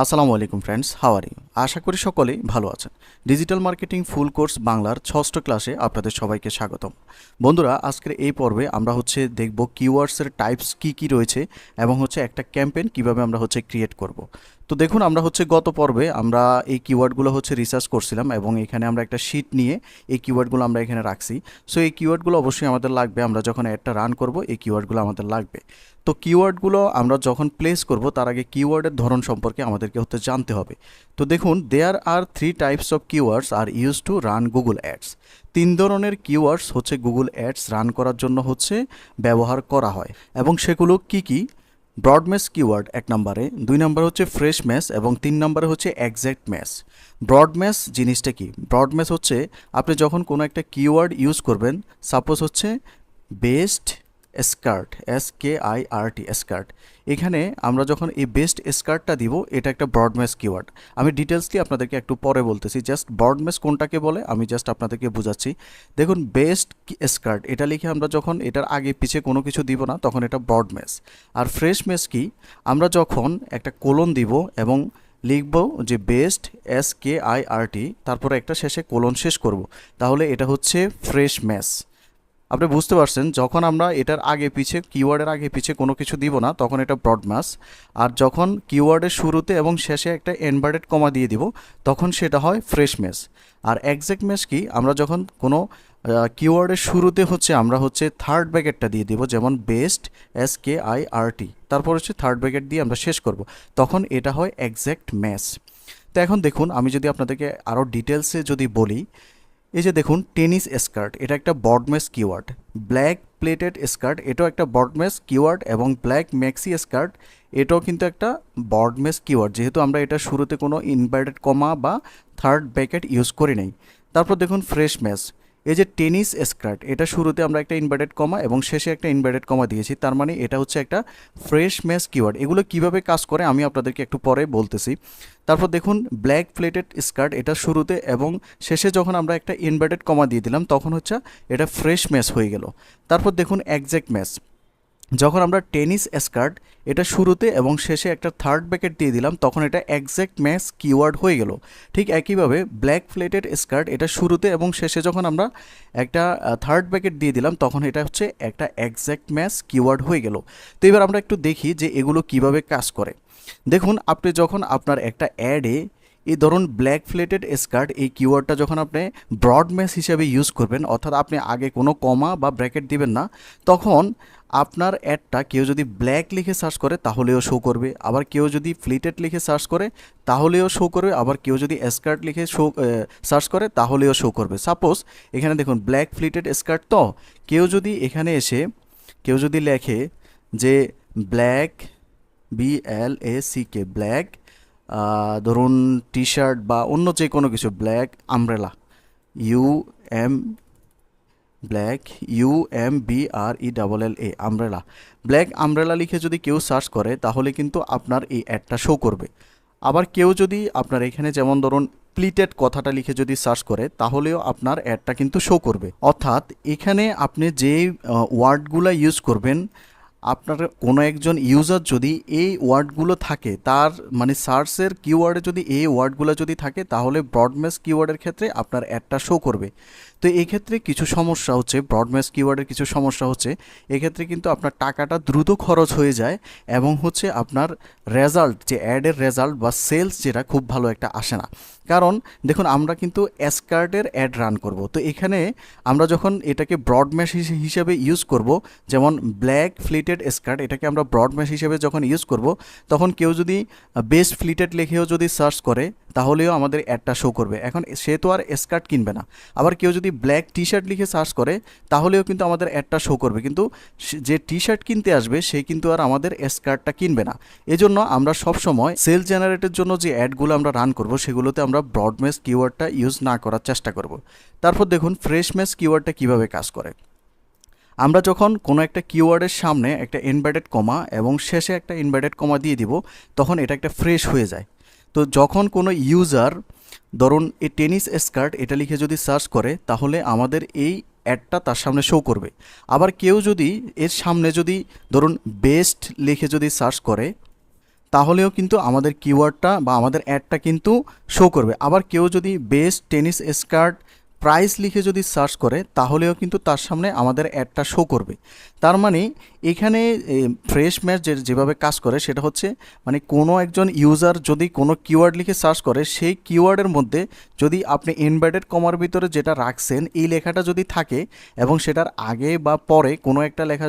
আসসালামু আলাইকুম friends, how are you? আশা করি সকলেই ভালো আছেন। ডিজিটাল মার্কেটিং ফুল কোর্স বাংলার 6ষ্ঠ ক্লাসে আপনাদের সবাইকে স্বাগতম। বন্ধুরা, আজকের এই পর্বে আমরা দেখব কিওয়ার্ডসের টাইপস কি রয়েছে এবং একটা ক্যাম্পেইন কিভাবে আমরা ক্রিয়েট করব। তো দেখুন, আমরা গত পর্বে আমরা এই কিওয়ার্ডগুলো রিসার্চ করছিলাম এবং এখানে আমরা একটা শিট নিয়ে এই কিওয়ার্ডগুলো আমরা এখানে রাখছি। সো এই কিওয়ার্ডগুলো অবশ্যই আমাদের লাগবে, আমরা যখন অ্যাডটা রান করব এই কিওয়ার্ডগুলো আমাদের লাগবে। তো কিওয়ার্ডগুলো আমরা যখন প্লেস করব তার আগে কিওয়ার্ডের ধরন সম্পর্কে আমাদেরকে জানতে হবে। তো দেখুন, there are 3 types of keywords are use to run Google ads. 3 ধরনের কিওয়ার্ডস গুগল অ্যাডস রান করার জন্য ব্যবহার করা হয় এবং সেগুলো কি? ব্রড ম্যাশ কিওয়ার্ড 1 নম্বরে, 2 নম্বরে ফ্রেশ ম্যাশ এবং 3 নম্বরে এক্স্যাক্ট ম্যাশ। ব্রড ম্যাশ জিনিসটা কি? ব্রড ম্যাশ আপনি যখন কোনো একটা কিওয়ার্ড ইউজ করবেন, suppose best skirt, SKIRT skirt. এখানে আমরা যখন এই বেস্ট স্কার্টটা দিব, এটা একটা ব্রড ম্যাশ কিওয়ার্ড। আমি ডিটেলসলি আপনাদেরকে একটু পরে বলতেছি, জাস্ট ব্রড ম্যাশ কোনটাকে বলে আমি জাস্ট আপনাদেরকে বোঝাচ্ছি। দেখুন, বেস্ট স্কার্ট এটা লিখে আমরা যখন এটার আগে পিছে কোনো কিছু দিব না, তখন এটা ব্রড ম্যাশ। আর ফ্রেশ ম্যাশ কি? আমরা যখন একটা কোলন দিব এবং লিখব যে বেস্ট SKIRT, তারপরে একটা শেষে কোলন শেষ করব, তাহলে এটা ফ্রেশ ম্যাশ। আপনি বুঝতে পারছেন, যখন আমরা এটার আগে পিছে কিওয়ার্ডের আগে পিছে কোনো কিছু দিব না, তখন এটা ব্রড ম্যাশ। আর যখন কিওয়ার্ডের শুরুতে এবং শেষে একটা ইনভার্টেড কমা দিয়ে দিব, তখন সেটা হয় ফ্রেশ ম্যাশ। আর এক্স্যাক্ট ম্যাশ কি? আমরা যখন কোনো কিওয়ার্ডের শুরুতে আমরা থার্ড ব্র্যাকেটটা দিয়ে দিব, যেমন বেস্ট SKIRT, তারপর থার্ড ব্র্যাকেট দিয়ে আমরা শেষ করব, তখন এটা হয় এক্স্যাক্ট ম্যাশ। তো এখন দেখুন, আমি যদি আপনাদেরকে আরও ডিটেলসে বলি, এই যে দেখুন, টেনিস স্কার্ট এটা একটা broad match keyword. Black pleated skirt এটাও একটা ব্রড ম্যাশ কিওয়ার্ড এবং ব্ল্যাক ম্যাক্সি স্কার্ট এটাও কিন্তু একটা ব্রড ম্যাশ কিওয়ার্ড, যেহেতু আমরা এটা শুরুতে কোনো ইনভার্টেড কমা বা থার্ড ব্র্যাকেট ইউজ করি নাই। তারপর দেখুন ফ্রেশ ম্যাশ, এই যে টেনিস স্কার্ট এটা শুরুতে আমরা একটা ইনভার্টেড কমা এবং শেষে একটা ইনভার্টেড কমা দিয়েছি, তার মানে এটা একটা ফ্রেশ ম্যাশ কিওয়ার্ড। এগুলো কিভাবে কাজ করে আমি আপনাদেরকে একটু পরে বলতেছি। তারপর দেখুন, ব্ল্যাক প্লেটেড স্কার্ট এটা শুরুতে এবং শেষে যখন আমরা একটা ইনভার্টেড কমা দিয়ে দিলাম, তখন এটা ফ্রেশ ম্যাশ হয়ে গেল। তারপর দেখুন এক্স্যাক্ট ম্যাশ, যখন আমরা টেনিস স্কার্ট এটা শুরুতে এবং শেষে একটা থার্ড ব্র্যাকেট দিয়ে দিলাম, তখন এটা এক্স্যাক্ট ম্যাচ কিওয়ার্ড হয়ে গেল। ঠিক একইভাবে ব্ল্যাক প্লেটেড স্কার্ট এটা শুরুতে এবং শেষে যখন আমরা একটা থার্ড ব্র্যাকেট দিয়ে দিলাম, তখন এটা একটা এক্স্যাক্ট ম্যাচ কিওয়ার্ড হয়ে গেল। তো এবার আমরা একটু দেখি যে এগুলো কিভাবে কাজ করে। দেখুন, আপনি যখন আপনার একটা অ্যাডে এই ধরুন ব্ল্যাক প্লেটেড স্কার্ট এই কিওয়ার্ডটা যখন আপনি ব্রড ম্যাশ হিসেবে ইউজ করবেন, অর্থাৎ আপনি আগে কোনো কমা বা ব্র্যাকেট দিবেন না, তখন আপনার অ্যাডটা কেউ যদি ব্ল্যাক লিখে সার্চ করে তাহলেও শো করবে, আবার কেউ যদি প্লেটেড লিখে সার্চ করে তাহলেও শো করবে, আবার কেউ যদি স্কার্ট লিখে সার্চ করে তাহলেও শো করবে। সাপোজ এখানে দেখুন ব্ল্যাক প্লেটেড স্কার্ট, তো কেউ যদি এখানে এসে কেউ যদি লেখে যে ব্ল্যাক BLACK ব্ল্যাক, ধরুন টি শার্ট বা অন্য যে কোনো কিছু, black umbrella black UMBRELLA umbrella, black umbrella লিখে যদি কেউ সার্চ করে তাহলে কিন্তু আপনার এই অ্যাডটা শো করবে। আবার কেউ যদি আপনার এখানে যেমন ধরুন প্লিটেড কথাটা লিখে যদি সার্চ করে তাহলেও আপনার অ্যাডটা কিন্তু শো করবে। অর্থাৎ এখানে আপনি যে ওয়ার্ডগুলো ইউজ করবেন, আপনার কোনো একজন ইউজার যদি এই ওয়ার্ডগুলো থাকে, তার মানে সার্চের কিওয়ার্ডে যদি এই ওয়ার্ডগুলো যদি থাকে, তাহলে ব্রড ম্যাশ কিওয়ার্ডের ক্ষেত্রে আপনার অ্যাডটা শো করবে। তো এই ক্ষেত্রে কিছু সমস্যা ব্রড ম্যাশ কিওয়ার্ডের কিছু সমস্যা এক্ষেত্রে কিন্তু আপনার টাকাটা দ্রুত খরচ হয়ে যায় এবং আপনার রেজাল্ট, যে অ্যাডের রেজাল্ট বা সেলস, যেটা খুব ভালো একটা আসে না। কারণ দেখুন, আমরা কিন্তু স্কার্টের অ্যাড রান করব, তো এখানে আমরা যখন এটাকে ব্রড ম্যাশ হিসেবে ইউজ করব, যেমন ব্ল্যাক ফ্লিটেড স্কার্ট এটাকে আমরা ব্রড ম্যাশ হিসেবে যখন ইউজ করব, তখন কেউ যদি বেস্ট ফ্লিটেড লিখেও যদি সার্চ করে তাহলেও আমাদের অ্যাডটা শো করবে। এখন সে তো আর স্কার্ট কিনবে না। আবার কেউ যদি ব্ল্যাক টি শার্ট লিখে সার্চ করে তাহলেও কিন্তু আমাদের অ্যাডটা শো করবে, কিন্তু যে টি শার্ট কিনতে আসবে সে কিন্তু আর আমাদের স্কার্টটা কিনবে না। এজন্য আমরা সবসময় সেল জেনারেটের জন্য যে অ্যাডগুলো আমরা রান করব, সেগুলোতে আমরা ব্রড ম্যাশ কিওয়ার্ডটা ইউজ না করার চেষ্টা করব। তারপর দেখুন ফ্রেশ ম্যাশ কিওয়ার্ডটা কিভাবে কাজ করে। আমরা যখন কোনো একটা কিওয়ার্ডের সামনে একটা ইনভার্টেড কমা এবং শেষে একটা ইনভার্টেড কমা দিয়ে দিব, তখন এটা একটা ফ্রেশ হয়ে যায়। তো যখন কোনো ইউজার ধরুন এই টেনিস স্কার্ট এটা লিখে যদি সার্চ করে, তাহলে আমাদের এই অ্যাডটা তার সামনে শো করবে। আবার কেউ যদি এর সামনে যদি ধরুন বেস্ট লিখে যদি সার্চ করে, তাহলেও কিন্তু আমাদের কিওয়ার্ডটা বা আমাদের অ্যাডটা কিন্তু শো করবে। আবার কেউ যদি বেস্ট টেনিস স্কার্ট প্রাইস লিখে যদি সার্চ করে তাহলেও কিন্তু তার সামনে আমাদের অ্যাডটা শো করবে। তার মানে এখানে ফ্রেশ ম্যাচ যেভাবে কাজ করে সেটা হচ্ছে মানে কোনো একজন ইউজার যদি কোনো কিওয়ার্ড লিখে সার্চ করে সেই কিওয়ার্ডের মধ্যে যদি আপনি ইনভার্টেড কমার ভিতরে যেটা রাখছেন এই লেখাটা যদি থাকে এবং সেটার আগে বা পরে কোনো একটা লেখা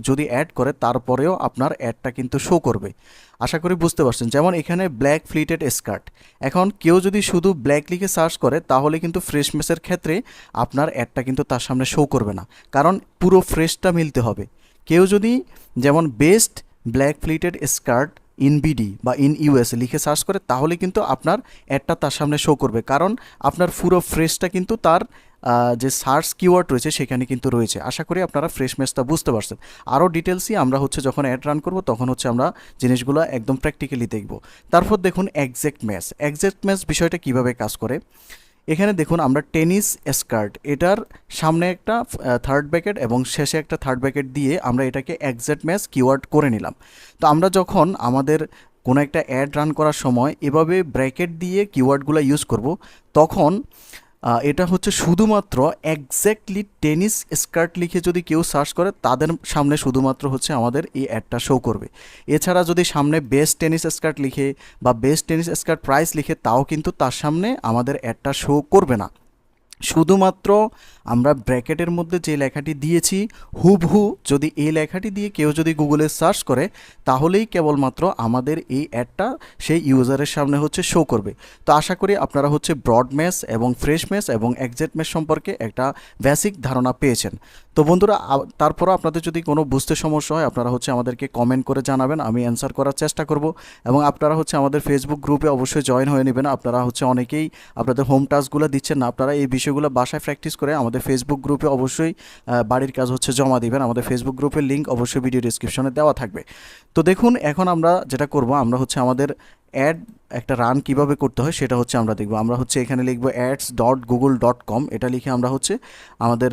যদি অ্যাড করে তারপরেও আপনার অ্যাডটা কিন্তু শো করবে। আশা করি বুঝতে পারছেন। যেমন এখানে ব্ল্যাক ফ্লিটেড স্কার্ট, এখন কেউ যদি শুধু ব্ল্যাক লিখে সার্চ করে তাহলে কিন্তু ফ্রেশ ম্যাচের ক্ষেত্রে আপনার অ্যাডটা কিন্তু তার সামনে শো করবে না, কারণ পুরো ফ্রেশটা মিলতে হবে। কেউ যদি যেমন best black pleated skirt in BD বা ইন ইউএস লিখে সার্চ করে তাহলে কিন্তু আপনার অ্যাডটা তার সামনে শো করবে, কারণ আপনার পুরো ফ্রেশটা কিন্তু তার যে সার্চ কিওয়ার্ড রয়েছে সেখানে কিন্তু রয়েছে। আশা করি আপনারা ফ্রেশ ম্যাচটা বুঝতে পারছেন। আরও ডিটেলসই আমরা হচ্ছে যখন অ্যাড রান করব তখন হচ্ছে আমরা জিনিসগুলো একদম প্র্যাকটিক্যালি দেখব। তারপর দেখুন এক্স্যাক্ট ম্যাচ বিষয়টা কিভাবে কাজ করে। এখানে দেখুন আমরা টেনিস স্কার্ট এটার সামনে একটা থার্ড ব্র্যাকেট এবং শেষে একটা থার্ড ব্র্যাকেট দিয়ে আমরা এটাকে এক্স্যাক্ট ম্যাচ কিওয়ার্ড করে নিলাম। তো আমরা যখন আমাদের কোনো একটা অ্যাড রান করার সময় এভাবে ব্র্যাকেট দিয়ে কিওয়ার্ডগুলো ইউজ করব তখন এটা হচ্ছে শুধুমাত্র এক্স্যাক্টলি টেনিস স্কার্ট লিখে যদি কেউ সার্চ করে তাদের সামনে শুধুমাত্র হচ্ছে আমাদের এই অ্যাডটা শো করবে। এছাড়া যদি সামনে বেস্ট টেনিস স্কার্ট লিখে বা বেস্ট টেনিস স্কার্ট প্রাইস লিখে তাও কিন্তু তার সামনে আমাদের অ্যাডটা শো করবে না। শুধুমাত্র আমরা ব্র্যাকেটের মধ্যে যে লেখাটি দিয়েছি হুবহু যদি এই লেখাটি দিয়ে কেউ যদি গুগলে সার্চ করে তাহলেই কেবলমাত্র আমাদের এই অ্যাডটা সেই ইউজারের সামনে হচ্ছে শো করবে। তো আশা করি আপনারা হচ্ছে ব্রড ম্যাচ এবং ফ্রেশ ম্যাচ এবং এক্স্যাক্ট ম্যাচ সম্পর্কে একটা বেসিক ধারণা পেয়েছেন। তো বন্ধুরা তারপরও আপনাদের যদি কোনো বুঝতে সমস্যা হয় আপনারা হচ্ছে আমাদেরকে কমেন্ট করে জানাবেন, আমি অ্যান্সার করার চেষ্টা করব। এবং আপনারা হচ্ছে আমাদের ফেসবুক গ্রুপে অবশ্যই জয়েন হয়ে নেবেন। আপনারা হচ্ছে অনেকেই আপনাদের হোম টাস্কগুলো দিচ্ছেন না, আপনারা এই বিষয়গুলো বাসায় প্র্যাকটিস করে আমাদের ফেসবুক গ্রুপে অবশ্যই বাড়ির কাজ হচ্ছে জমা দিবেন। আমাদের ফেসবুক গ্রুপের লিঙ্ক অবশ্যই ভিডিও ডিসক্রিপশনে দেওয়া থাকবে। তো দেখুন এখন আমরা যেটা করব আমরা হচ্ছে আমাদের অ্যাড একটা রান কিভাবে করতে হয় সেটা হচ্ছে আমরা দেখব। আমরা হচ্ছে এখানে লিখব ads.google.com, এটা লিখে আমরা হচ্ছে আমাদের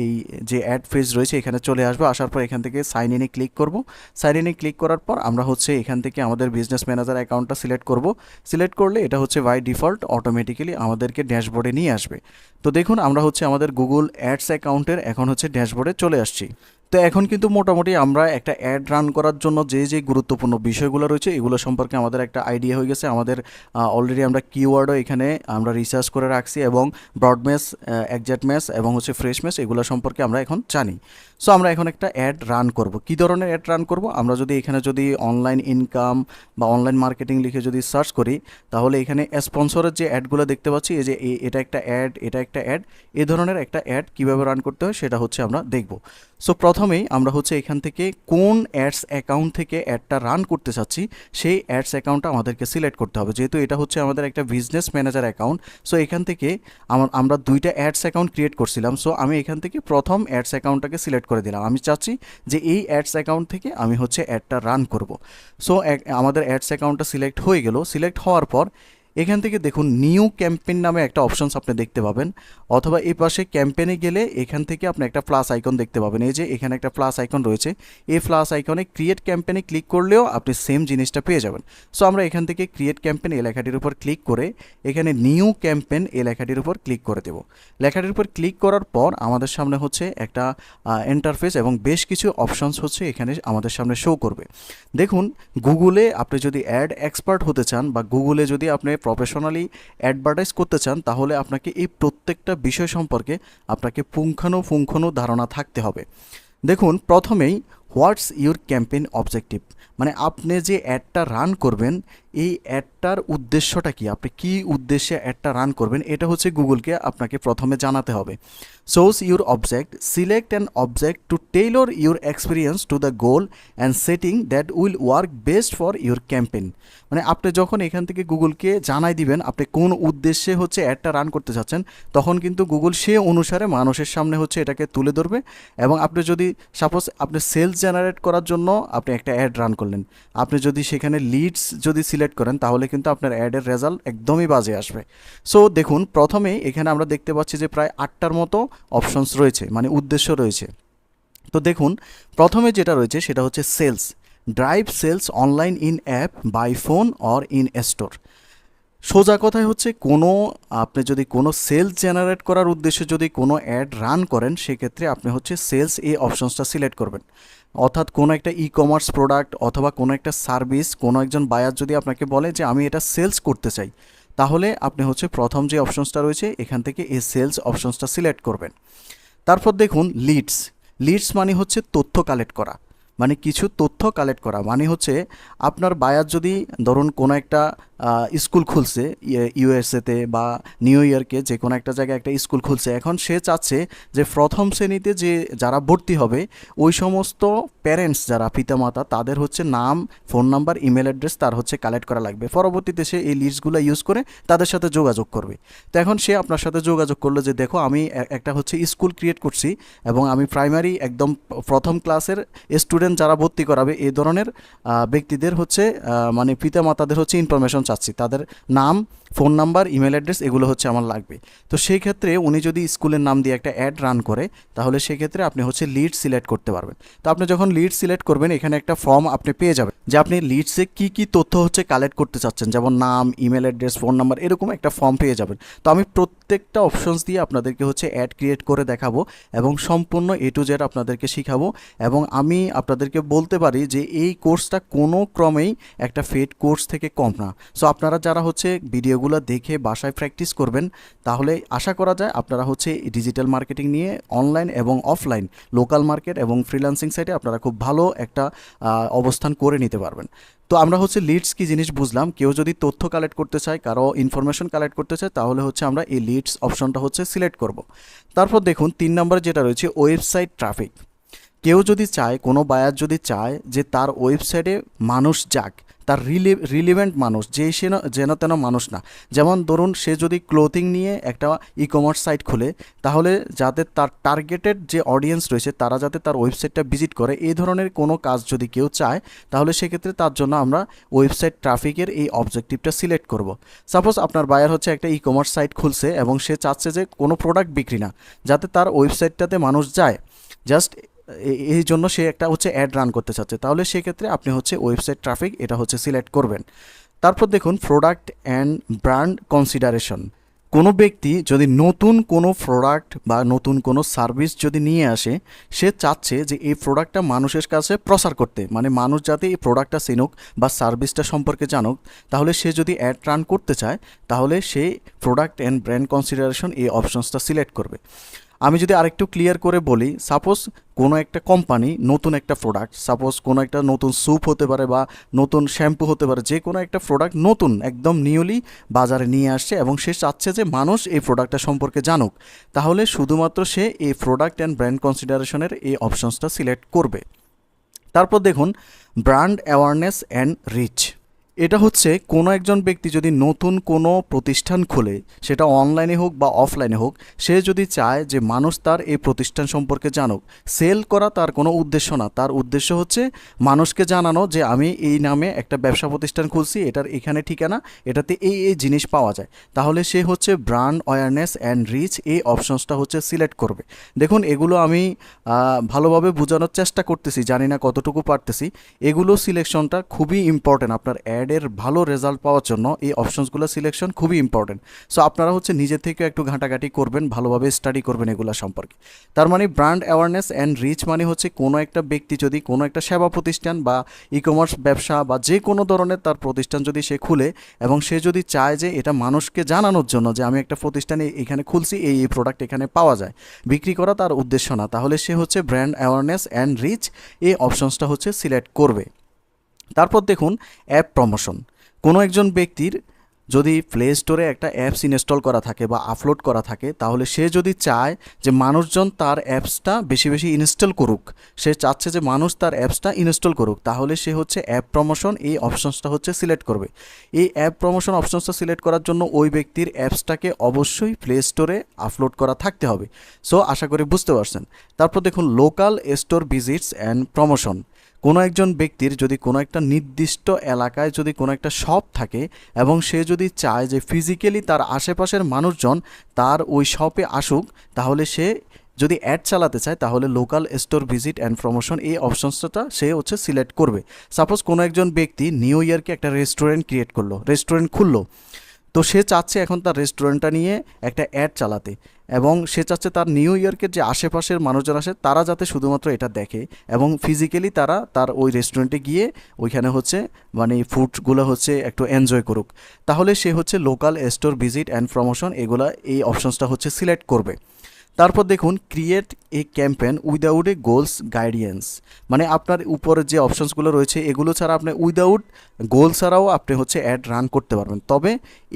এই যে অ্যাড পেজ রয়েছে এখানে চলে আসবো। আসার পর এখান থেকে সাইন ইনে ক্লিক করব। সাইন ইনে ক্লিক করার পর আমরা হচ্ছে এখান থেকে আমাদের বিজনেস ম্যানেজার অ্যাকাউন্টটা সিলেক্ট করব। সিলেক্ট করলে এটা হচ্ছে বাই ডিফল্ট অটোমেটিক্যালি আমাদেরকে ড্যাশবোর্ডে নিয়ে আসবে। তো দেখুন আমরা হচ্ছে আমাদের গুগল অ্যাডস অ্যাকাউন্টের এখন হচ্ছে ড্যাশবোর্ডে চলে আসছি। তো এখন কিন্তু মোটামুটি আমরা একটা অ্যাড রান করার জন্য যে গুরুত্বপূর্ণ বিষয়গুলো রয়েছে এগুলো সম্পর্কে আমাদের একটা আইডিয়া হয়ে গেছে। আমাদের অলরেডি আমরা কিওয়ার্ডও এখানে আমরা রিসার্চ করে রাখছি এবং ব্রড ম্যাচ, এক্স্যাক্ট ম্যাচ এবং হচ্ছে ফ্রেশ ম্যাচ এগুলো সম্পর্কে আমরা এখন জানি। সো আমরা এখন একটা অ্যাড রান করব। কী ধরনের অ্যাড রান করব? আমরা যদি এখানে যদি অনলাইন ইনকাম বা অনলাইন মার্কেটিং লিখে যদি সার্চ করি তাহলে এখানে স্পন্সরের যে অ্যাডগুলো দেখতে পাচ্ছি এই যে এটা একটা অ্যাড, এটা একটা অ্যাড, এই ধরনের একটা অ্যাড কীভাবে রান করতে হয় সেটা হচ্ছে আমরা দেখব। সো প্রথমেই আমরা হচ্ছে এখান থেকে কোন অ্যাডস অ্যাকাউন্ট থেকে অ্যাডটা রান করতে চাচ্ছি সেই অ্যাডস অ্যাকাউন্টটা আমাদেরকে সিলেক্ট করতে হবে। যেহেতু এটা হচ্ছে আমাদের একটা বিজনেস ম্যানেজার অ্যাকাউন্ট, সো এখান থেকে আমরা দুইটা অ্যাডস অ্যাকাউন্ট ক্রিয়েট করছিলাম। সো আমি এখান থেকে প্রথম অ্যাডস অ্যাকাউন্টটাকে সিলেক্ট করে দিলাম। আমি চাচ্ছি যে এই অ্যাডস অ্যাকাউন্ট থেকে আমি হচ্ছে অ্যাডটা রান করব। সো আমাদের অ্যাডস অ্যাকাউন্টটা সিলেক্ট হয়ে গেল। সিলেক্ট হওয়ার পর এখান থেকে দেখুন নিউ ক্যাম্পেইন নামে একটা অপশনস আপনি দেখতে পাবেন, অথবা এই পাশে ক্যাম্পেইনে গেলে এখান থেকে আপনি একটা প্লাস আইকন দেখতে পাবেন। এই যে এখানে একটা প্লাস আইকন রয়েছে, এই প্লাস আইকনে ক্রিয়েট ক্যাম্পেইনে ক্লিক করলেও আপনি সেম জিনিসটা পেয়ে যাবেন। সো আমরা এখান থেকে ক্রিয়েট ক্যাম্পেইন এই লেখাটির উপর ক্লিক করে এখানে নিউ ক্যাম্পেইন এই লেখাটির উপর ক্লিক করে দেব। লেখাটির উপর ক্লিক করার পর আমাদের সামনে হচ্ছে একটা ইন্টারফেস এবং বেশ কিছু অপশনস হচ্ছে এখানে আমাদের সামনে শো করবে। দেখুন গুগলে আপনি যদি অ্যাড এক্সপার্ট হতে চান বা গুগলে যদি আপনি প্রফেশনালি অ্যাডভার্টাইজ করতে চান তাহলে আপনাকে এই প্রত্যেকটা বিষয় সম্পর্কে আপনাকে পুঙ্খানুপুঙ্খানু ধারণা থাকতে হবে। দেখুন প্রথমেই হোয়াটস ইউর ক্যাম্পেইন অবজেক্টিভ, মানে আপনি যে অ্যাডটা রান করবেন এই অ্যাডটার উদ্দেশ্যটা কি, আপনি কি উদ্দেশ্যে অ্যাডটা রান করবেন এটা হচ্ছে গুগলকে আপনাকে প্রথমে জানাতে হবে। Source your objective, select an objective to tailor your experience to the goal and setting that will work best for your campaign. মানে আপনি যখন এখান থেকে গুগলকে জানাই দিবেন আপনি কোন উদ্দেশ্যে হচ্ছে অ্যাডটা রান করতে চাচ্ছেন তখন কিন্তু গুগল সে অনুসারে মানুষের সামনে হচ্ছে এটাকে তুলে ধরবে। এবং আপনি যদি সাপোজ আপনি সেলস জেনারেট করার জন্য আপনি একটা অ্যাড রান করলেন, আপনি যদি সেখানে লিডস যদি সিলেক্ট করেন তাহলে কিন্তু আপনার অ্যাডের রেজাল্ট একদমই বাজে আসবে। সো দেখুন প্রথমেই এখানে আমরা দেখতে পাচ্ছি যে প্রায় 8টার মতো অপশনস রয়েছে, মানে উদ্দেশ্য রয়েছে। তো দেখুন প্রথমে যেটা রয়েছে সেটা হচ্ছে sales, drive sales online in app by phone or in store. সোজা কথায় হচ্ছে আপনি যদি কোনো সেলস জেনারেট করার উদ্দেশ্যে যদি কোনো অ্যাড রান করেন, সেক্ষেত্রে আপনি হচ্ছে সেলস এই অপশনসটা সিলেক্ট করবেন। অর্থাৎ কোনো একটা ই কমার্স প্রোডাক্ট অথবা কোনো একটা সার্ভিস কোনো একজন বায়ার যদি আপনাকে বলে যে আমি এটা সেলস করতে চাই, তাহলে আপনি হচ্ছে প্রথম যে অপশনসটা রয়েছে এখান থেকে এই সেলস অপশনসটা সিলেক্ট করবেন। তারপর দেখুন লিডস মানে হচ্ছে তথ্য কালেক্ট করা, মানে কিছু তথ্য কালেক্ট করা, মানে হচ্ছে আপনার বায়ার যদি ধরুন কোনো একটা স্কুল খুলছে ইউএসএতে বা নিউ ইয়র্কে যে কোনো একটা জায়গায় একটা স্কুল খুলছে, এখন সে চাচ্ছে যে প্রথম শ্রেণীতে যে যারা ভর্তি হবে ওই সমস্ত প্যারেন্টস যারা পিতামাতা তাদের হচ্ছে নাম, ফোন নাম্বার, ইমেল অ্যাড্রেস তার হচ্ছে কালেক্ট করা লাগবে। পরবর্তীতে সে এই লিস্টগুলো ইউজ করে তাদের সাথে যোগাযোগ করবে। তো এখন সে আপনার সাথে যোগাযোগ করলো যে দেখো আমি একটা হচ্ছে স্কুল ক্রিয়েট করছি এবং আমি প্রাইমারি একদম প্রথম ক্লাসের স্টুডেন্ট যারা ভর্তি করাবে এই ধরনের ব্যক্তিদের হচ্ছে মানে পিতামাতাদের হচ্ছে ইনফরমেশন চাচ্ছি, তাদের নাম, ফোন নাম্বার, ইমেল অ্যাড্রেস এগুলো হচ্ছে আমার লাগবে। তো সেই ক্ষেত্রে উনি যদি স্কুলের নাম দিয়ে একটা অ্যাড রান করে, তাহলে সেক্ষেত্রে আপনি হচ্ছে লিড সিলেক্ট করতে পারবেন। তো আপনি যখন লিড সিলেক্ট করবেন এখানে একটা ফর্ম আপনি পেয়ে যাবেন যে আপনি লিডসে কী কী তথ্য হচ্ছে কালেক্ট করতে চাচ্ছেন, যেমন নাম, ইমেল অ্যাড্রেস, ফোন নাম্বার, এরকম একটা ফর্ম পেয়ে যাবেন। তো আমি প্রত্যেকটা অপশনস দিয়ে আপনাদেরকে হচ্ছে অ্যাড ক্রিয়েট করে দেখাবো এবং সম্পূর্ণ A to Z আপনাদেরকে শিখাবো। এবং আমি আপনাদেরকে বলতে পারি যে এই কোর্সটা কোনো ক্রমেই একটা পেড কোর্স থেকে কম না। সো আপনারা যারা হচ্ছে ভিডিওগুলো দেখে বাসায় প্র্যাকটিস করবেন, তাহলে আশা করা যায় আপনারা হচ্ছে ডিজিটাল মার্কেটিং নিয়ে অনলাইন এবং অফলাইন, লোকাল মার্কেট এবং ফ্রিল্যান্সিং সাইটে আপনারা খুব ভালো একটা অবস্থান করে নিতে পারবেন। তো আমরা হচ্ছে লিডস কি জিনিস বুঝলাম। কেউ যদি তথ্য কালেক্ট করতে চায়, কারো ইনফরমেশন কালেক্ট করতে চায়, তাহলে হচ্ছে আমরা এই লিডস অপশনটা হচ্ছে সিলেক্ট করব। তারপর দেখুন 3 নম্বর যেটা রয়েছে ওয়েবসাইট ট্রাফিক। কেউ যদি চায়, কোনো বায়ার যদি চায় যে তার ওয়েবসাইটে মানুষ যাক, তার রিলিভেন্ট মানুষ, যেন তেন মানুষ না। যেমন ধরুন সে যদি ক্লোথিং নিয়ে একটা ই কমার্স সাইট খুলে, তাহলে যাতে তার টার্গেটেড যে অডিয়েন্স রয়েছে তারা যাতে তার ওয়েবসাইটটা ভিজিট করে, এই ধরনের কোনো কাজ যদি কেউ চায়, তাহলে সেক্ষেত্রে তার জন্য আমরা ওয়েবসাইট ট্রাফিকের এই অবজেক্টিভটা সিলেক্ট করব। সাপোজ আপনার বায়ার হচ্ছে একটা ই কমার্স সাইট খুলছে এবং সে চাচ্ছে যে কোনো প্রোডাক্ট বিক্রি না, যাতে তার ওয়েবসাইটটাতে মানুষ যায়, জাস্ট এই জন্য সে একটা হচ্ছে অ্যাড রান করতে চাচ্ছে, তাহলে সেক্ষেত্রে আপনি হচ্ছে ওয়েবসাইট ট্রাফিক এটা হচ্ছে সিলেক্ট করবেন। তারপর দেখুন প্রোডাক্ট অ্যান্ড ব্র্যান্ড কনসিডারেশন। কোনো ব্যক্তি যদি নতুন কোনো প্রোডাক্ট বা নতুন কোনো সার্ভিস যদি নিয়ে আসে, সে চাচ্ছে যে এই প্রোডাক্টটা মানুষের কাছে প্রচার করতে, মানে মানুষ যাতে এই প্রোডাক্টটা চিনুক বা সার্ভিসটা সম্পর্কে জানুক, তাহলে সে যদি অ্যাড রান করতে চায়, তাহলে সে প্রোডাক্ট অ্যান্ড ব্র্যান্ড কনসিডারেশন এই অপশনসটা সিলেক্ট করবে। আমি যদি আরেকটু ক্লিয়ার করে বলি, সাপোজ কোনো একটা কোম্পানি নতুন একটা প্রোডাক্ট, সাপোজ কোনো একটা নতুন স্যুপ হতে পারে বা নতুন শ্যাম্পু হতে পারে, যে কোনো একটা প্রোডাক্ট নতুন একদম নিউলি বাজারে নিয়ে আসছে এবং সে চাচ্ছে যে মানুষ এই প্রোডাক্টটা সম্পর্কে জানুক, তাহলে শুধুমাত্র সে এই প্রোডাক্ট অ্যান্ড ব্র্যান্ড কনসিডারেশনের এই অপশনসটা সিলেক্ট করবে। তারপর দেখুন ব্র্যান্ড অ্যাওয়ারনেস অ্যান্ড রিচ। এটা হচ্ছে কোনো একজন ব্যক্তি যদি নতুন কোনো প্রতিষ্ঠান খোলে, সেটা অনলাইনে হোক বা অফলাইনে হোক, সে যদি চায় যে মানুষ তার এই প্রতিষ্ঠান সম্পর্কে জানুক, সেল করা তার কোনো উদ্দেশ্য না, তার উদ্দেশ্য হচ্ছে মানুষকে জানানো যে আমি এই নামে একটা ব্যবসা প্রতিষ্ঠান খুলছি, এটার এখানে ঠিকানা, এটাতে এই এই জিনিস পাওয়া যায়, তাহলে সে হচ্ছে ব্র্যান্ড অ্যাওয়ারনেস অ্যান্ড রিচ এই অপশনসটা হচ্ছে সিলেক্ট করবে। দেখুন এগুলো আমি ভালোভাবে বোঝানোর চেষ্টা করতেছি, জানি না কতটুকু পারতেছি। এগুলো সিলেকশনটা খুবই ইম্পর্টেন্ট, আপনার অ্যাডের ভালো রেজাল্ট পাওয়ার জন্য এই অপশনসগুলো সিলেকশন খুবই ইম্পর্টেন্ট। সো আপনারা হচ্ছে নিজে থেকে একটু ঘাঁটাঘাঁটি করবেন, ভালোভাবে স্টাডি করবেন এগুলো সম্পর্কে। তার মানে ব্র্যান্ড অ্যাওয়ারনেস অ্যান্ড রিচ মানে হচ্ছে কোনো একটা ব্যক্তি যদি কোনো একটা সেবা প্রতিষ্ঠান বা ই কমার্স ব্যবসা বা যে কোনো ধরনের তার প্রতিষ্ঠান যদি সে খুলে এবং সে যদি চায় যে এটা মানুষকে জানানোর জন্য যে আমি একটা প্রতিষ্ঠানে এখানে খুলছি, এই এই প্রোডাক্ট এখানে পাওয়া যায়, বিক্রি করা তার উদ্দেশ্য না, তাহলে সে হচ্ছে ব্র্যান্ড অ্যাওয়ারনেস অ্যান্ড রিচ এই অপশনসটা হচ্ছে সিলেক্ট করবে। তারপর দেখুন অ্যাপ প্রমোশন। কোনো একজন ব্যক্তির যদি প্লে স্টোরে একটা অ্যাপস ইনস্টল করা থাকে বা আপলোড করা থাকে, তাহলে সে যদি চায় যে মানুষজন তার অ্যাপসটা বেশি বেশি ইনস্টল করুক, সে চাচ্ছে যে মানুষ তার অ্যাপসটা ইনস্টল করুক, তাহলে সে হচ্ছে অ্যাপ প্রমোশন এই অপশনসটা হচ্ছে সিলেক্ট করবে। এই অ্যাপ প্রমোশন অপশনসটা সিলেক্ট করার জন্য ওই ব্যক্তির অ্যাপসটাকে অবশ্যই প্লে স্টোরে আপলোড করা থাকতে হবে। সো আশা করি বুঝতে পারছেন। তারপর দেখুন local store visits and promotion. কোনো একজন ব্যক্তির যদি কোনো একটা নির্দিষ্ট এলাকায় যদি কোনো একটা শপ থাকে এবং সে যদি চায় যে ফিজিক্যালি তার আশেপাশের মানুষজন তার ওই শপে আসুক, তাহলে সে যদি অ্যাড চালাতে চায় তাহলে local store visit and promotion এই অপশনসটা সে হচ্ছে সিলেক্ট করবে। সাপোজ কোনো একজন ব্যক্তি নিউ ইয়ারকে একটা রেস্টুরেন্ট খুললো, তো সে চাচ্ছে এখন তার রেস্টুরেন্টটা নিয়ে একটা অ্যাড চালাতে, এবং সে চাচ্ছে তার নিউ ইয়র্কের যে আশেপাশের মানুষজন আসে তারা যাতে শুধুমাত্র এটা দেখে এবং ফিজিক্যালি তারা তার ওই রেস্টুরেন্টে গিয়ে ওইখানে হচ্ছে মানে ফুডগুলো হচ্ছে একটু এনজয় করুক। তাহলে সে হচ্ছে local store visit and promotion এগুলা এই অপশনসটা হচ্ছে সিলেক্ট করবে। তারপর দেখুন create a campaign without a goals guidance, মানে আপনার উপরে যে অপশনসগুলো রয়েছে এগুলো ছাড়া আপনি উইদাউট গোল ছাড়াও আপনি হচ্ছে অ্যাড রান করতে পারবেন। তবে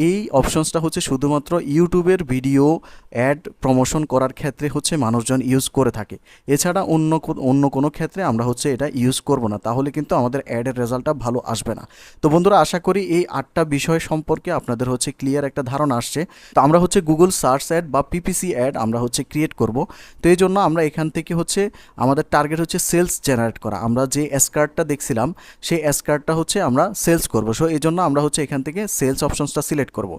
এই অপশনসটা হচ্ছে শুধুমাত্র ইউটিউবের ভিডিও অ্যাড প্রমোশন করার ক্ষেত্রে হচ্ছে মানুষজন ইউজ করে থাকে, এছাড়া অন্য কোনো ক্ষেত্রে আমরা হচ্ছে এটা ইউজ করব না, তাহলে কিন্তু আমাদের অ্যাডের রেজাল্টটা ভালো আসবে না। তো বন্ধুরা, আশা করি এই 8টা বিষয় সম্পর্কে আপনাদের হচ্ছে ক্লিয়ার একটা ধারণা আসছে। তো আমরা হচ্ছে গুগল সার্চ অ্যাড বা পিপিসি অ্যাড আমরা হচ্ছে ক্রিয়েট করব। তো এই জন্য আমরা এখান থেকে হচ্ছে আমাদের টার্গেট হচ্ছে সেলস জেনারেট করা। আমরা যে অ্যাসকার্টটা দেখছিলাম সেই অ্যাসকার্টটা হচ্ছে আমরা সেলস করব। সো এই জন্য আমরা হচ্ছে এখান থেকে সেলস অপশনসটা সিলেক্ট করব।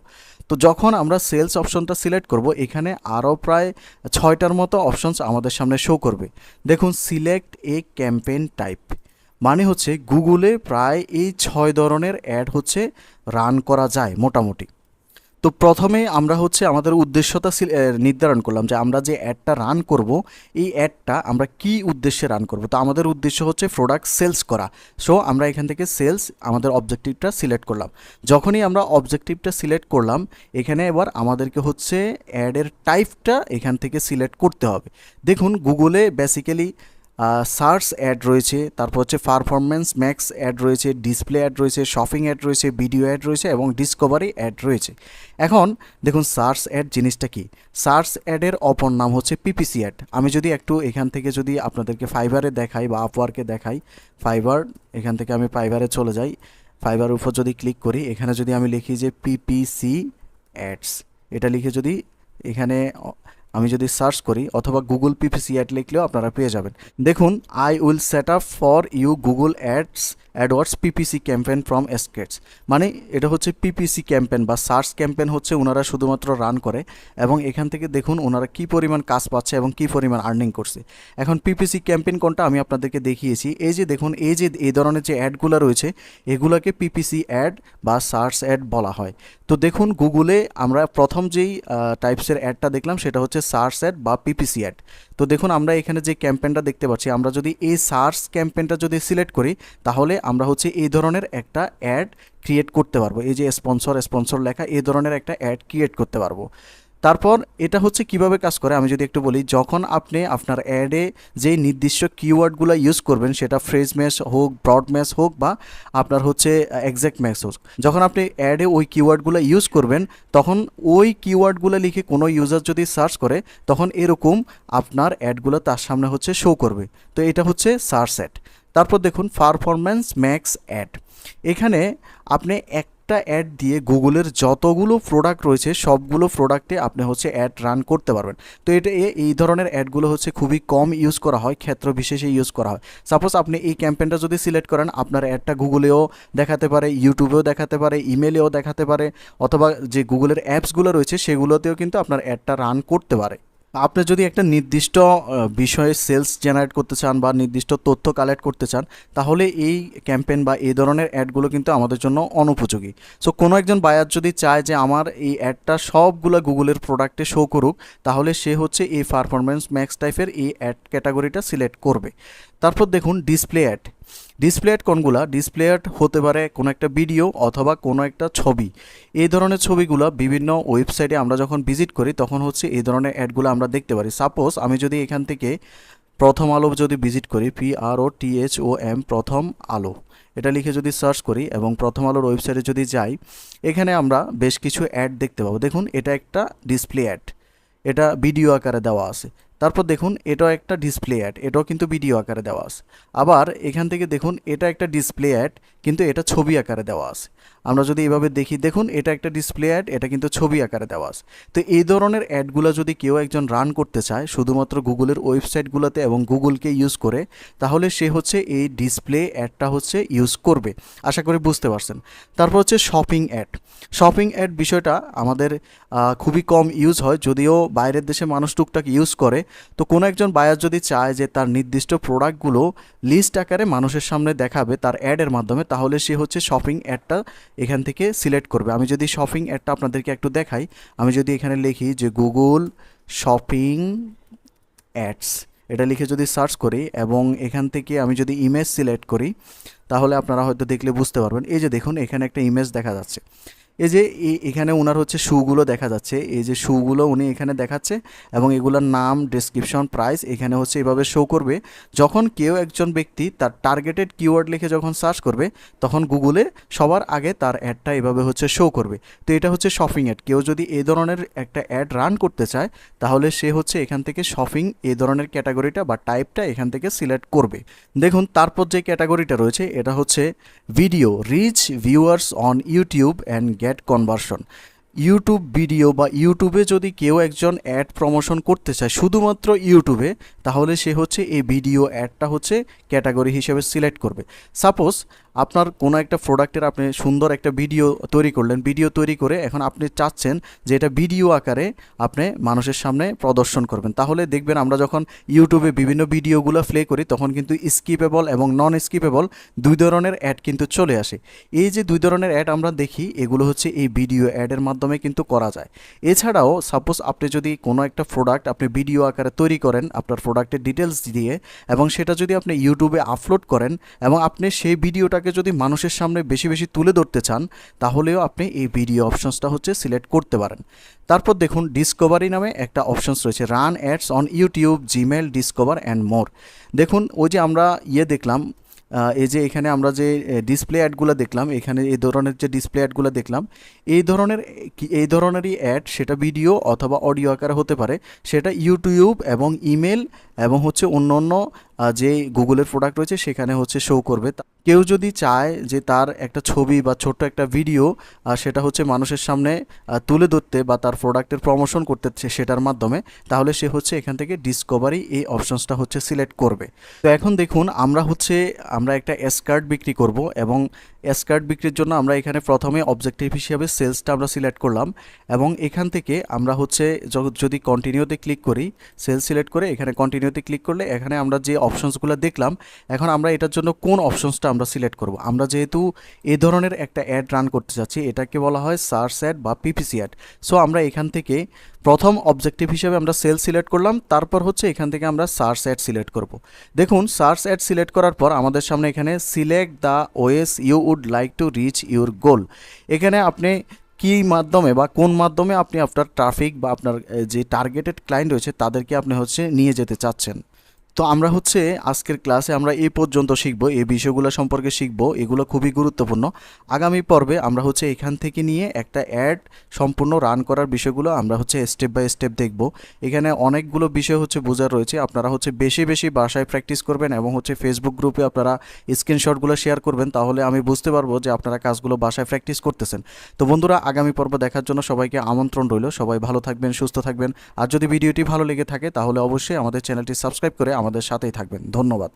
তো যখন আমরা সেলস অপশনটা সিলেক্ট করব এখানে আরও প্রায় 6টার মতো অপশনস আমাদের সামনে শো করবে। দেখুন সিলেক্ট এ ক্যাম্পেইন টাইপ, মানে হচ্ছে গুগলে প্রায় এই 6 ধরনের অ্যাড হচ্ছে রান করা যায় মোটামুটি। তো প্রথমে আমরা হচ্ছে আমাদের উদ্দেশ্যটা নির্ধারণ করলাম যে আমরা যে অ্যাডটা রান করব এই অ্যাডটা আমরা কি উদ্দেশ্যে রান করব। তো আমাদের উদ্দেশ্য হচ্ছে প্রোডাক্ট সেলস করা। সো আমরা এখান থেকে সেলস আমাদের অবজেক্টিভটা সিলেক্ট করলাম। যখনই আমরা অবজেক্টিভটা সিলেক্ট করলাম এখানে এবার আমাদেরকে হচ্ছে অ্যাডের টাইপটা এখান থেকে সিলেক্ট করতে হবে। দেখুন গুগলে বেসিক্যালি সার্চ অ্যাড রয়েছে, তারপর হচ্ছে পারফরমেন্স ম্যাক্স অ্যাড রয়েছে, ডিসপ্লে অ্যাড রয়েছে, শপিং অ্যাড রয়েছে, ভিডিও অ্যাড রয়েছে এবং ডিসকভারি অ্যাড রয়েছে। এখন দেখুন সার্চ অ্যাড জিনিসটা কি। সার্চ অ্যাডের অপর নাম হচ্ছে পিপিসি অ্যাড। আমি যদি একটু এখান থেকে যদি আপনাদেরকে ফাইবারে দেখাই বা আপওয়ার্কে দেখাই, ফাইবার, এখান থেকে আমি ফাইবারে চলে যাই, ফাইবারের উপর যদি ক্লিক করি এখানে যদি আমি লিখি যে পিপিসি অ্যাডস, এটা লিখে যদি এখানে আমি যদি সার্চ করি অথবা গুগল পিপিসি অ্যাড লিখলেও আপনারা পেয়ে যাবেন। দেখুন I will set up for you Google AdWords PPC campaign from scratch, মানে এটা হচ্ছে পিপিসি ক্যাম্পেইন বা সার্চ ক্যাম্পেইন হচ্ছে ওনারা শুধুমাত্র রান করে এবং এখান থেকে দেখুন ওনারা কী পরিমাণ কাজ পাচ্ছে এবং কী পরিমাণ আর্নিং করছে। এখন পিপিসি ক্যাম্পেইন কোনটা আমি আপনাদেরকে দেখিয়েছি, এই যে দেখুন এই যে এই ধরনের যে অ্যাডগুলো রয়েছে এগুলোকে পিপিসি অ্যাড বা সার্চ অ্যাড বলা হয়। তো দেখুন গুগলে আমরা প্রথম যেই টাইপসের অ্যাডটা দেখলাম সেটা হচ্ছে সার্চ অ্যাড বা পিপিসি অ্যাড। তো দেখুন আমরা এখানে যে ক্যাম্পেইনটা দেখতে পাচ্ছি, আমরা যদি এই সার্চ ক্যাম্পেইনটা যদি সিলেক্ট করি তাহলে আমরা হচ্ছে এই ধরনের একটা অ্যাড ক্রিয়েট করতে পারবো। এই যে স্পন্সর লেখা এই ধরনের একটা অ্যাড ক্রিয়েট করতে পারবো। তারপর এটা হচ্ছে কিভাবে কাজ করে আমি যদি একটু বলি, যখন আপনি আপনার অ্যাডে যে নির্দিষ্ট কিওয়ার্ডগুলো ইউজ করবেন সেটা ফ্রেজ ম্যাচ হোক, ব্রড ম্যাচ হোক বা আপনার হচ্ছে এক্স্যাক্ট ম্যাচ হোক, যখন আপনি অ্যাডে ওই কিওয়ার্ডগুলো ইউজ করবেন তখন ওই কিওয়ার্ডগুলো লিখে কোনো ইউজার যদি সার্চ করে তখন এরকম আপনার অ্যাডগুলো তার সামনে হচ্ছে শো করবে। তো এটা হচ্ছে সার্চ অ্যাড। তারপর দেখুন পারফরম্যান্স ম্যাক্স অ্যাড, এখানে আপনি একটা অ্যাড দিয়ে গুগলের যতগুলো প্রোডাক্ট রয়েছে সবগুলো প্রোডাক্টে আপনি হচ্ছে অ্যাড রান করতে পারবেন। তো এটা এই ধরনের অ্যাডগুলো হচ্ছে খুবই কম ইউজ করা হয়, ক্ষেত্র বিশেষে ইউজ করা হয়। সাপোজ আপনি এই ক্যাম্পেইনটা যদি সিলেক্ট করেন আপনার অ্যাডটা গুগলেও দেখাতে পারে, ইউটিউবেও দেখাতে পারে, ইমেলেও দেখাতে পারে, অথবা যে গুগলের অ্যাপসগুলো রয়েছে সেগুলোতেও কিন্তু আপনার অ্যাডটা রান করতে পারে। আপনি যদি একটা নির্দিষ্ট বিষয়ে সেলস জেনারেট করতে চান বা নির্দিষ্ট তথ্য কালেক্ট করতে চান তাহলে এই ক্যাম্পেইন বা এই ধরনের অ্যাডগুলো কিন্তু আমাদের জন্য অনুপযোগী। সো কোনো একজন বায়ার যদি চায় যে আমার এই অ্যাডটা সবগুলো গুগলের প্রোডাক্টে শো করুক তাহলে সে হচ্ছে এই পারফরম্যান্স ম্যাক্স টাইপের এই অ্যাড ক্যাটাগরিটা সিলেক্ট করবে। তারপর দেখুন ডিসপ্লে অ্যাড। ডিসপ্লে অ্যাড কোনগুলা? ডিসপ্লে অ্যাড হতে পারে কোনো একটা ভিডিও অথবা কোনো একটা ছবি। এই ধরনের ছবিগুলো বিভিন্ন ওয়েবসাইটে আমরা যখন ভিজিট করি তখন হচ্ছে এই ধরনের অ্যাডগুলো আমরা দেখতে পারি। সাপোজ আমি যদি এখান থেকে প্রথম আলো যদি ভিজিট করি, PROTHOM প্রথম আলো এটা লিখে যদি সার্চ করি এবং প্রথম আলোর ওয়েবসাইটে যদি যাই এখানে আমরা বেশ কিছু অ্যাড দেখতে পাবো। দেখুন এটা একটা ডিসপ্লে অ্যাড, এটা ভিডিও আকারে দেওয়া আছে। তারপর দেখুন এটাও একটা ডিসপ্লে অ্যাড, এটাও কিন্তু ভিডিও আকারে দেওয়া আছে। আবার এখান থেকে দেখুন এটা একটা ডিসপ্লে অ্যাড কিন্তু এটা ছবি আকারে দেওয়া আছে। আমরা যদি এভাবে দেখি, দেখুন এটা একটা ডিসপ্লে অ্যাড, এটা কিন্তু ছবি আকারে দেওয়া আছে। তো এই ধরনের অ্যাডগুলো যদি কেউ একজন রান করতে চায় শুধুমাত্র গুগলের ওয়েবসাইটগুলোতে এবং গুগলকে ইউজ করে, তাহলে সে হচ্ছে এই ডিসপ্লে অ্যাডটা হচ্ছে ইউজ করবে। আশা করি বুঝতে পারছেন। তারপর হচ্ছে শপিং অ্যাড। শপিং অ্যাড বিষয়টা আমাদের খুবই কম ইউজ হয়, যদিও বাইরের দেশে মানুষ টুকটাক ইউজ করে। তো কোনো একজন বায়ার যদি চায় যে তার নির্দিষ্ট প্রোডাক্টগুলো লিস্ট আকারে মানুষের সামনে দেখাবে তার অ্যাডের মাধ্যমে, তাহলে সে হচ্ছে শপিং অ্যাডটা এখান থেকে সিলেক্ট করবে। আমি যদি শপিং অ্যাডটা আপনাদেরকে একটু দেখাই, আমি যদি এখানে লিখি যে গুগল শপিং অ্যাডস, এটা লিখে যদি সার্চ করি এবং এখান থেকে আমি যদি ইমেজ সিলেক্ট করি, তাহলে আপনারা হয়তো দেখলে বুঝতে পারবেন। এই যে দেখুন এখানে একটা ইমেজ দেখা যাচ্ছে। এই যে এখানে ওনার হচ্ছে শুগুলো দেখা যাচ্ছে, এই যে শুগুলো উনি এখানে দেখাচ্ছে এবং এগুলোর নাম, ডেসক্রিপশন, প্রাইস এখানে হচ্ছে এভাবে শো করবে। যখন কেউ একজন ব্যক্তি তার টার্গেটেড কিওয়ার্ড লিখে যখন সার্চ করবে, তখন গুগলে সবার আগে তার অ্যাডটা এভাবে হচ্ছে শো করবে। তো এটা হচ্ছে শপিং অ্যাড। কেউ যদি এই ধরনের একটা অ্যাড রান করতে চায়, তাহলে সে হচ্ছে এখান থেকে শপিং এই ধরনের ক্যাটাগরিটা বা টাইপটা এখান থেকে সিলেক্ট করবে। দেখুন তারপর যে ক্যাটাগরিটা রয়েছে এটা হচ্ছে video, reach viewers on YouTube and get conversion. YouTube video বা ইউটিউবে যদি কেউ একজন অ্যাড প্রমোশন করতে চায় শুধুমাত্র ইউটিউবে, তাহলে সে হচ্ছে এই ভিডিও অ্যাডটা হচ্ছে ক্যাটাগরি হিসেবে সিলেক্ট করবে। সাপোজ আপনার কোনো একটা প্রোডাক্টের আপনি সুন্দর একটা ভিডিও তৈরি করলেন, ভিডিও তৈরি করে এখন আপনি চাচ্ছেন যে এটা ভিডিও আকারে আপনি মানুষের সামনে প্রদর্শন করবেন, তাহলে দেখবেন আমরা যখন ইউটিউবে বিভিন্ন ভিডিওগুলো প্লে করি তখন কিন্তু স্কিপেবল এবং নন স্কিপেবল দুই ধরনের অ্যাড কিন্তু চলে আসে। এই যে দুই ধরনের অ্যাড আমরা দেখি, এগুলো হচ্ছে এই ভিডিও অ্যাডের মাধ্যমে কিন্তু করা যায়। এছাড়াও সাপোজ আপনি যদি কোনো একটা প্রোডাক্ট আপনি ভিডিও আকারে তৈরি করেন আপনার প্রোডাক্টের ডিটেলস দিয়ে, এবং সেটা যদি আপনি ইউটিউবে আপলোড করেন এবং আপনি সেই ভিডিওটাকে যদি মানুষের সামনে বেশি বেশি তুলে ধরতে চান, তাহলেও আপনি এই ভিডিও অপশনসটা হচ্ছে সিলেক্ট করতে পারেন। তারপর দেখুন ডিসকভারি নামে একটা অপশনস রয়েছে, run ads on YouTube, Gmail, discover and more. দেখুন ওই যে আমরা দেখলাম, এই যে এখানে আমরা যে ডিসপ্লে অ্যাডগুলো দেখলাম, এখানে এই ধরনের যে ডিসপ্লে অ্যাডগুলো দেখলাম, এই ধরনেরই অ্যাড, সেটা ভিডিও অথবা অডিও আকারে হতে পারে, সেটা ইউটিউব এবং ইমেল এবং হচ্ছে অন্য অন্য যে গুগলের প্রোডাক্ট রয়েছে সেখানে হচ্ছে শো করবে। কেউ যদি চায় যে তার একটা ছবি বা ছোট্ট একটা ভিডিও সেটা হচ্ছে মানুষের সামনে তুলে ধরতে বা তার প্রোডাক্টের প্রমোশন করতে সেটার মাধ্যমে, তাহলে সে হচ্ছে এখান থেকে ডিসকভারি এই অপশনসটা হচ্ছে সিলেক্ট করবে। তো এখন দেখুন আমরা একটা এসকার্ট বিক্রি করব এবং এসকার্ট বিক্রির জন্য আমরা এখানে প্রথমে অবজেক্টিভ হিসেবে সেলসটা আমরা সিলেক্ট করলাম এবং এখান থেকে আমরা হচ্ছে যদি কন্টিনিউতে ক্লিক করি, সেলস সিলেক্ট করে এখানে কন্টিনিউতে ক্লিক করলে এখানে আমরা যে অপশনসগুলো দেখলাম, এখন আমরা এটার জন্য কোন অপশনসটা আমরা সিলেক্ট করব। আমরা যেহেতু এই ধরনের একটা অ্যাড রান করতে যাচ্ছি, এটাকে বলা হয় সার্চ অ্যাড বা পিপিসি অ্যাড। সো আমরা এখান থেকে প্রথম অবজেক্টিভ হিসেবে আমরা সেলস সিলেক্ট করলাম, তারপর হচ্ছে এখান থেকে আমরা সার্চ অ্যাড সিলেক্ট করব। দেখুন সার্চ অ্যাড সিলেক্ট করার পর আমাদের সামনে এখানে select the ways you would like to reach your goal. এখানে আপনি কী মাধ্যমে বা কোন মাধ্যমে আপনি আপনার ট্রাফিক বা আপনার যে টার্গেটেড ক্লায়েন্ট রয়েছে তাদেরকে আপনি হচ্ছে নিয়ে যেতে চাচ্ছেন। তো আমরা হচ্ছে আজকের ক্লাসে আমরা এই পর্যন্ত শিখবো, এই বিষয়গুলো সম্পর্কে শিখবো, এগুলো খুবই গুরুত্বপূর্ণ। আগামী পর্বে আমরা হচ্ছে এখান থেকে নিয়ে একটা অ্যাড সম্পূর্ণ রান করার বিষয়গুলো আমরা হচ্ছে স্টেপ বাই স্টেপ দেখব। এখানে অনেকগুলো বিষয় হচ্ছে বোঝার রয়েছে, আপনারা হচ্ছে বেশি বেশি বাসায় প্র্যাকটিস করবেন এবং হচ্ছে ফেসবুক গ্রুপে আপনারা স্ক্রিনশটগুলো শেয়ার করবেন, তাহলে আমি বুঝতে পারবো যে আপনারা কাজগুলো বাসায় প্র্যাকটিস করতেছেন। তো বন্ধুরা, আগামী পর্ব দেখার জন্য সবাইকে আমন্ত্রণ রইল। সবাই ভালো থাকবেন, সুস্থ থাকবেন। আর যদি ভিডিওটি ভালো লেগে থাকে তাহলে অবশ্যই আমাদের চ্যানেলটি সাবস্ক্রাইব করে আমাদের সাথেই থাকবেন। ধন্যবাদ।